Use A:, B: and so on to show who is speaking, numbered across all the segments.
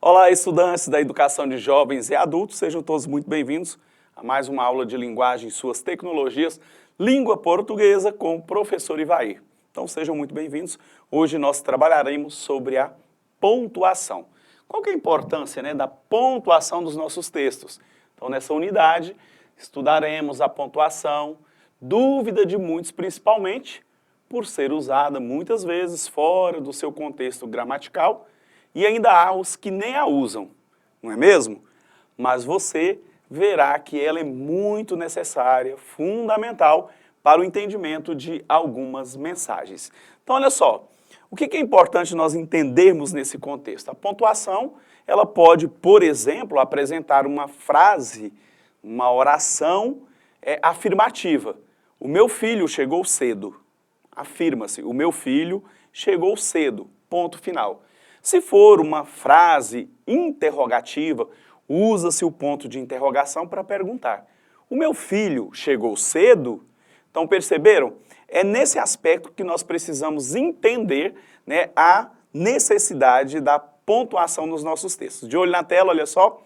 A: Olá, estudantes da educação de jovens e adultos, sejam todos muito bem-vindos a mais uma aula de linguagem e suas tecnologias, língua portuguesa com o professor Ivair. Então sejam muito bem-vindos. Hoje nós trabalharemos sobre a pontuação. Qual que é a importância, da pontuação dos nossos textos? Então nessa unidade estudaremos a pontuação, dúvida de muitos principalmente por ser usada muitas vezes fora do seu contexto gramatical, e ainda há os que nem a usam, não é mesmo? Mas você verá que ela é muito necessária, fundamental para o entendimento de algumas mensagens. Então, olha só, o que é importante nós entendermos nesse contexto? A pontuação, ela pode, por exemplo, apresentar uma frase, uma oração afirmativa. O meu filho chegou cedo. Afirma-se, o meu filho chegou cedo, ponto final. Se for uma frase interrogativa, usa-se o ponto de interrogação para perguntar. O meu filho chegou cedo? Então perceberam? É nesse aspecto que nós precisamos entender a necessidade da pontuação nos nossos textos. De olho na tela, olha só.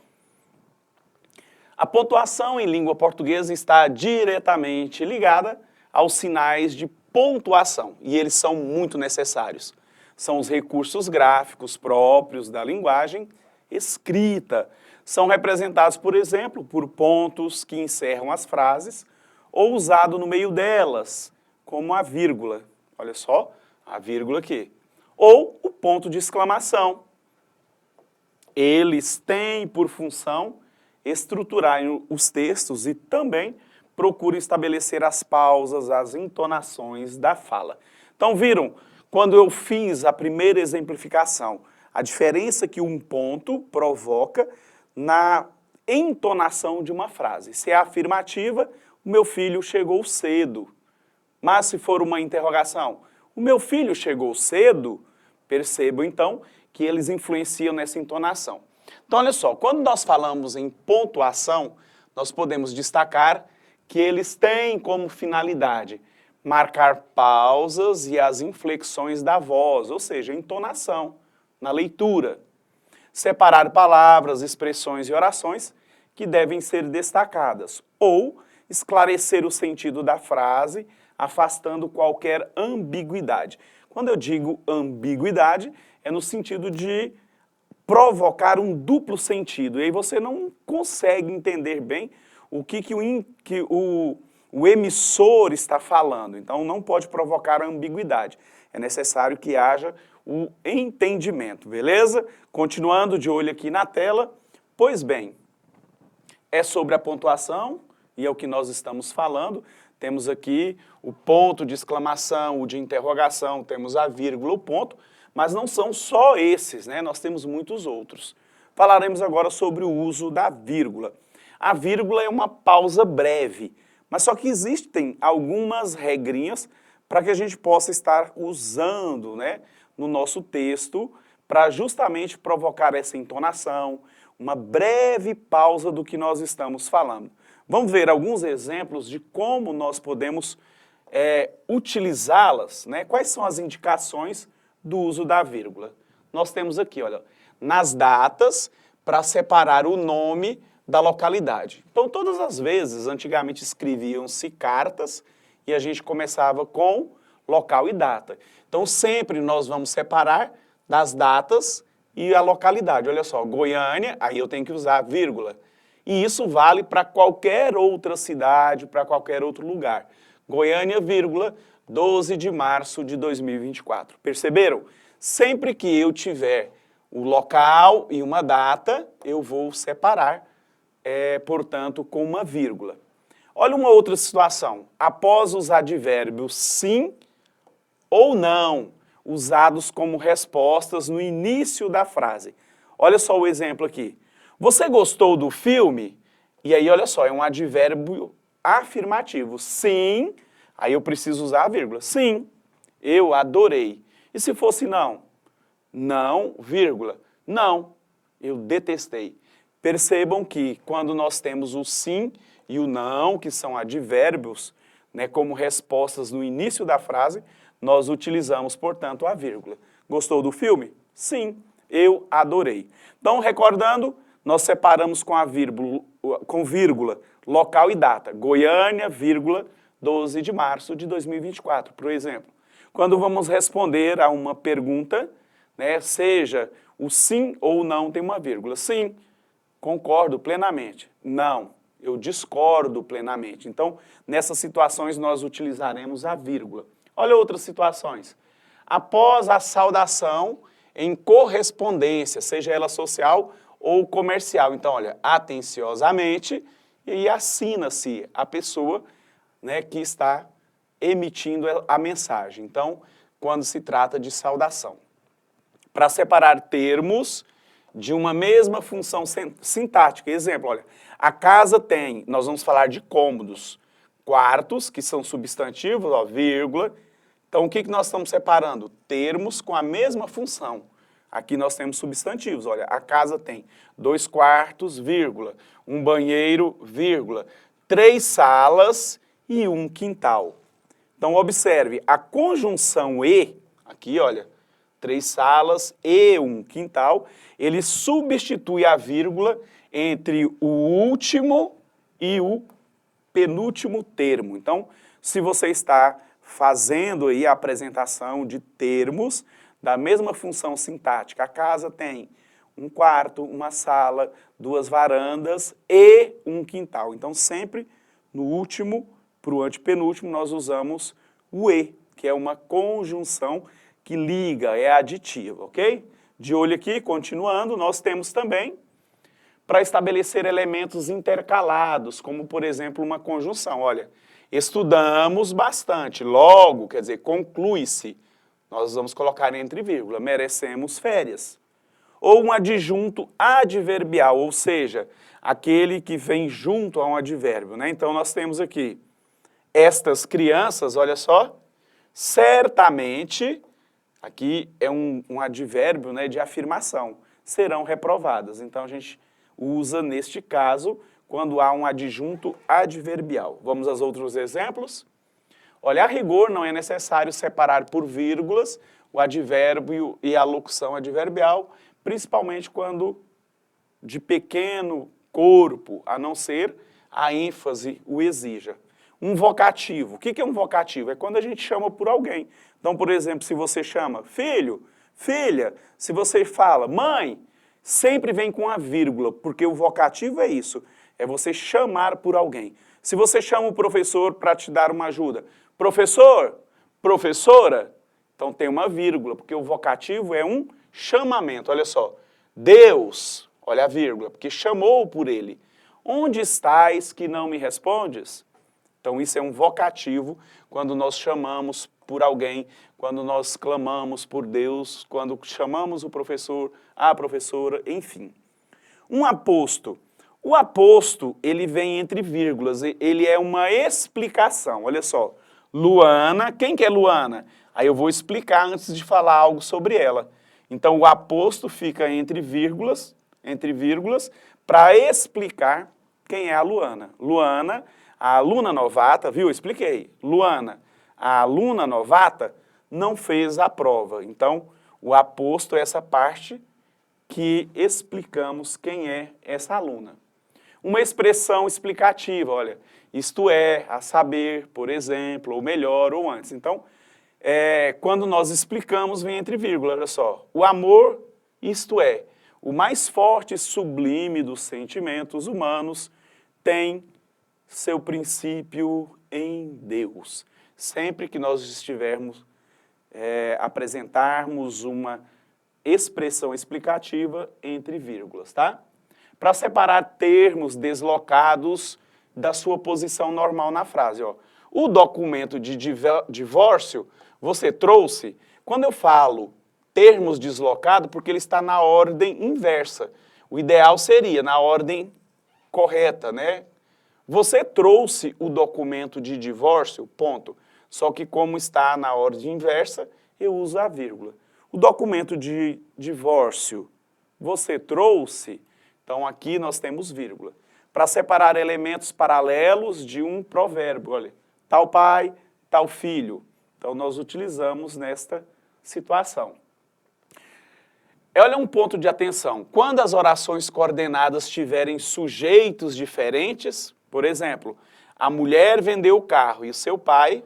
A: A pontuação em língua portuguesa está diretamente ligada aos sinais de pontuação, e eles são muito necessários. São os recursos gráficos próprios da linguagem escrita. São representados, por exemplo, por pontos que encerram as frases ou usado no meio delas, como a vírgula. Olha só, a vírgula aqui. Ou o ponto de exclamação. Eles têm por função estruturar os textos e também procuram estabelecer as pausas, as entonações da fala. Então, viram? Quando eu fiz a primeira exemplificação, a diferença que um ponto provoca na entonação de uma frase. Se é afirmativa, o meu filho chegou cedo. Mas se for uma interrogação, o meu filho chegou cedo, percebo então que eles influenciam nessa entonação. Então olha só, quando nós falamos em pontuação, nós podemos destacar que eles têm como finalidade marcar pausas e as inflexões da voz, ou seja, entonação, na leitura. Separar palavras, expressões e orações que devem ser destacadas. Ou esclarecer o sentido da frase, afastando qualquer ambiguidade. Quando eu digo ambiguidade, é no sentido de provocar um duplo sentido. E aí você não consegue entender bem o que o emissor está falando, então não pode provocar ambiguidade. É necessário que haja o entendimento, beleza? Continuando de olho aqui na tela, pois bem, é sobre a pontuação e é o que nós estamos falando. Temos aqui o ponto de exclamação, o de interrogação, temos a vírgula, o ponto, mas não são só esses, nós temos muitos outros. Falaremos agora sobre o uso da vírgula. A vírgula é uma pausa breve, mas só que existem algumas regrinhas para que a gente possa estar usando no nosso texto para justamente provocar essa entonação, uma breve pausa do que nós estamos falando. Vamos ver alguns exemplos de como nós podemos utilizá-las, Quais são as indicações do uso da vírgula? Nós temos aqui, olha, nas datas, para separar o nome da localidade. Então, todas as vezes, antigamente escreviam-se cartas e a gente começava com local e data. Então, sempre nós vamos separar das datas e a localidade. Olha só, Goiânia, aí eu tenho que usar vírgula. E isso vale para qualquer outra cidade, para qualquer outro lugar. Goiânia, vírgula, 12 de março de 2024. Perceberam? Sempre que eu tiver o local e uma data, eu vou separar portanto, com uma vírgula. Olha uma outra situação. Após os advérbios sim ou não, usados como respostas no início da frase. Olha só o exemplo aqui. Você gostou do filme? E aí, olha só, é um advérbio afirmativo. Sim, aí eu preciso usar a vírgula. Sim, eu adorei. E se fosse não? Não, vírgula. Não, eu detestei. Percebam que quando nós temos o sim e o não, que são advérbios, como respostas no início da frase, nós utilizamos, portanto, a vírgula. Gostou do filme? Sim. eu adorei. Então, recordando, nós separamos com vírgula, local e data. Goiânia, vírgula, 12 de março de 2024, por exemplo. Quando vamos responder a uma pergunta, né, seja o sim ou não tem uma vírgula. Sim, concordo plenamente. Não, eu discordo plenamente. Então, nessas situações, nós utilizaremos a vírgula. Olha outras situações. Após a saudação em correspondência, seja ela social ou comercial. Então, olha, atenciosamente, e assina-se a pessoa, né, que está emitindo a mensagem. Então, quando se trata de saudação. Para separar termos de uma mesma função sintática. Exemplo, olha, a casa tem, nós vamos falar de cômodos, quartos, que são substantivos, ó, vírgula. Então, o que nós estamos separando? Termos com a mesma função. Aqui nós temos substantivos, olha, a casa tem 2 quartos, vírgula, um banheiro, vírgula, 3 salas e um quintal. Então, observe, a conjunção e, aqui, olha, 3 salas e um quintal, ele substitui a vírgula entre o último e o penúltimo termo. Então, se você está fazendo aí a apresentação de termos da mesma função sintática, a casa tem um quarto, uma sala, 2 varandas e um quintal. Então, sempre no último, para o antepenúltimo, nós usamos o e, que é uma conjunção que liga, é aditiva, ok? De olho aqui, continuando, nós temos também para estabelecer elementos intercalados, como, por exemplo, uma conjunção. Olha, estudamos bastante, logo, quer dizer, conclui-se. Nós vamos colocar entre vírgula, merecemos férias. Ou um adjunto adverbial, ou seja, aquele que vem junto a um advérbio, né? Então, nós temos aqui, estas crianças, olha só, certamente, aqui é um advérbio, né, de afirmação, serão reprovadas. Então, a gente usa, neste caso, quando há um adjunto adverbial. Vamos aos outros exemplos? Olha, a rigor não é necessário separar por vírgulas o advérbio e a locução adverbial, principalmente quando de pequeno corpo, a não ser a ênfase o exija. Um vocativo. O que é um vocativo? É quando a gente chama por alguém. Então, por exemplo, se você chama filho, filha, se você fala mãe, sempre vem com a vírgula, porque o vocativo é isso, é você chamar por alguém. Se você chama o professor para te dar uma ajuda, professor, professora, então tem uma vírgula, porque o vocativo é um chamamento. Olha só, Deus, olha a vírgula, porque chamou por ele. Onde estás que não me respondes? Então isso é um vocativo quando nós chamamos por alguém, quando nós clamamos por Deus, quando chamamos o professor, a professora, enfim. Um aposto. O aposto, ele vem entre vírgulas, ele é uma explicação. Olha só, Luana, quem que é Luana? Aí eu vou explicar antes de falar algo sobre ela. Então o aposto fica entre vírgulas, para explicar quem é a Luana. Luana, a aluna novata, viu? Eu expliquei. Luana, a aluna novata, não fez a prova. Então, o aposto é essa parte que explicamos quem é essa aluna. Uma expressão explicativa, olha, isto é, a saber, por exemplo, ou melhor, ou antes. Então, quando nós explicamos, vem entre vírgulas, olha só. O amor, isto é, o mais forte e sublime dos sentimentos humanos, tem seu princípio em Deus. Sempre que nós estivermos apresentarmos uma expressão explicativa entre vírgulas, tá? Para separar termos deslocados da sua posição normal na frase, ó. O documento de divórcio, você trouxe, quando eu falo termos deslocados, porque ele está na ordem inversa. O ideal seria na ordem correta, né? Você trouxe o documento de divórcio, ponto. Só que como está na ordem inversa, eu uso a vírgula. O documento de divórcio, você trouxe, então aqui nós temos vírgula. Para separar elementos paralelos de um provérbio, olha, tal pai, tal filho. Então nós utilizamos nesta situação. Olha um ponto de atenção. Quando as orações coordenadas tiverem sujeitos diferentes, por exemplo, a mulher vendeu o carro e o seu pai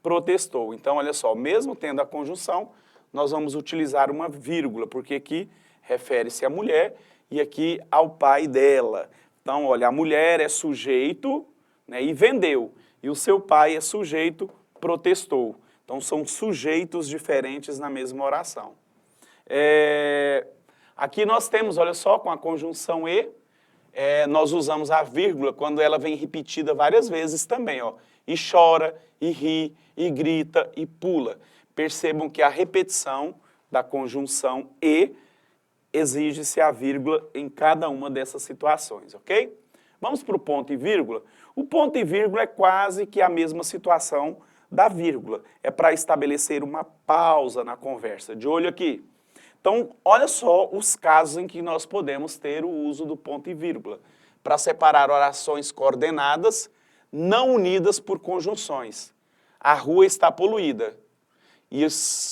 A: protestou. Então, olha só, mesmo tendo a conjunção, nós vamos utilizar uma vírgula, porque aqui refere-se à mulher e aqui ao pai dela. Então, olha, a mulher é sujeito, né, e vendeu, e o seu pai é sujeito, protestou. Então, são sujeitos diferentes na mesma oração. Aqui nós temos, olha só, com a conjunção e, nós usamos a vírgula quando ela vem repetida várias vezes também, ó. E chora, e ri, e grita, e pula. Percebam que a repetição da conjunção e exige-se a vírgula em cada uma dessas situações, ok? Vamos para o ponto e vírgula. O ponto e vírgula é quase que a mesma situação da vírgula. É para estabelecer uma pausa na conversa. De olho aqui. Então, olha só os casos em que nós podemos ter o uso do ponto e vírgula. Para separar orações coordenadas não unidas por conjunções. A rua está poluída. E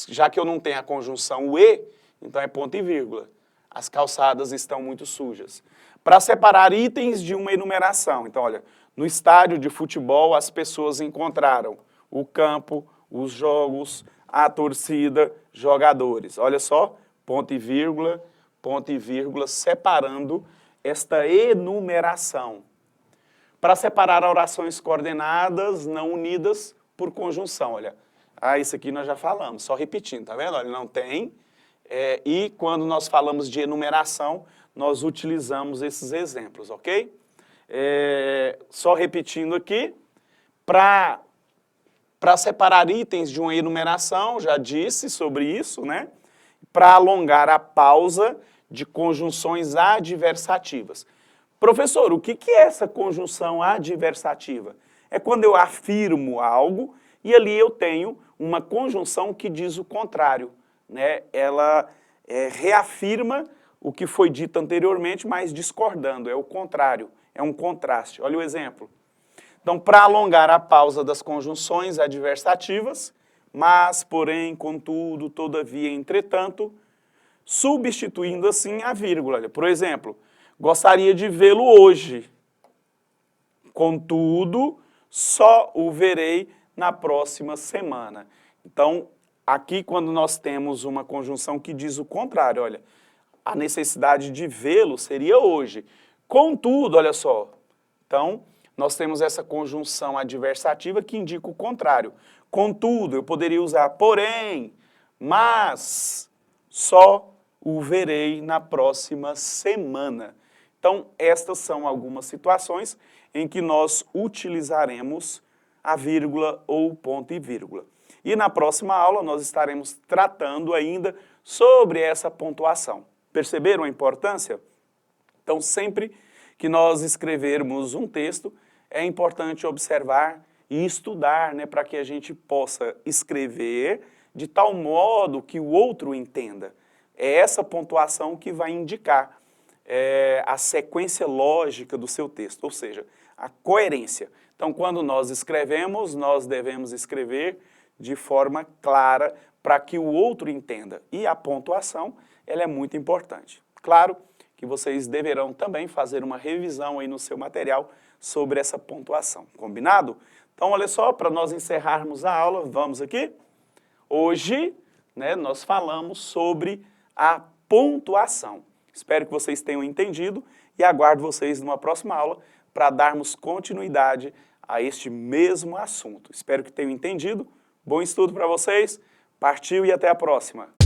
A: já que eu não tenho a conjunção e, então é ponto e vírgula. As calçadas estão muito sujas. Para separar itens de uma enumeração. Então, olha, no estádio de futebol as pessoas encontraram o campo, os jogos, a torcida, jogadores. Olha só, ponto e vírgula, separando esta enumeração. Para separar orações coordenadas não unidas por conjunção, olha. Isso aqui nós já falamos, só repetindo, tá vendo? Olha, não tem. E quando nós falamos de enumeração, nós utilizamos esses exemplos, ok? Só repetindo aqui, para separar itens de uma enumeração, já disse sobre isso, né? Para alongar a pausa de conjunções adversativas. Professor, o que é essa conjunção adversativa? É quando eu afirmo algo e ali eu tenho uma conjunção que diz o contrário, né? Ela reafirma o que foi dito anteriormente, mas discordando, é o contrário, é um contraste. Olha o exemplo. Então, para alongar a pausa das conjunções adversativas, mas, porém, contudo, todavia, entretanto, substituindo assim a vírgula. Olha, por exemplo, gostaria de vê-lo hoje, contudo, só o verei na próxima semana. Então, aqui quando nós temos uma conjunção que diz o contrário, olha, a necessidade de vê-lo seria hoje. Contudo, olha só, então, nós temos essa conjunção adversativa que indica o contrário. Contudo, eu poderia usar porém, mas, só o verei na próxima semana. Então, estas são algumas situações em que nós utilizaremos a vírgula ou o ponto e vírgula. E na próxima aula nós estaremos tratando ainda sobre essa pontuação. Perceberam a importância? Então, sempre que nós escrevermos um texto, é importante observar e estudar, né, para que a gente possa escrever de tal modo que o outro entenda. É essa pontuação que vai indicar a sequência lógica do seu texto, ou seja, a coerência. Então, quando nós escrevemos, nós devemos escrever de forma clara para que o outro entenda. E a pontuação, ela é muito importante. Claro que vocês deverão também fazer uma revisão aí no seu material sobre essa pontuação, combinado? Então, olha só, para nós encerrarmos a aula, vamos aqui. Hoje, né, nós falamos sobre a pontuação. Espero que vocês tenham entendido e aguardo vocês numa próxima aula para darmos continuidade a este mesmo assunto. Espero que tenham entendido. Bom estudo para vocês. Partiu e até a próxima.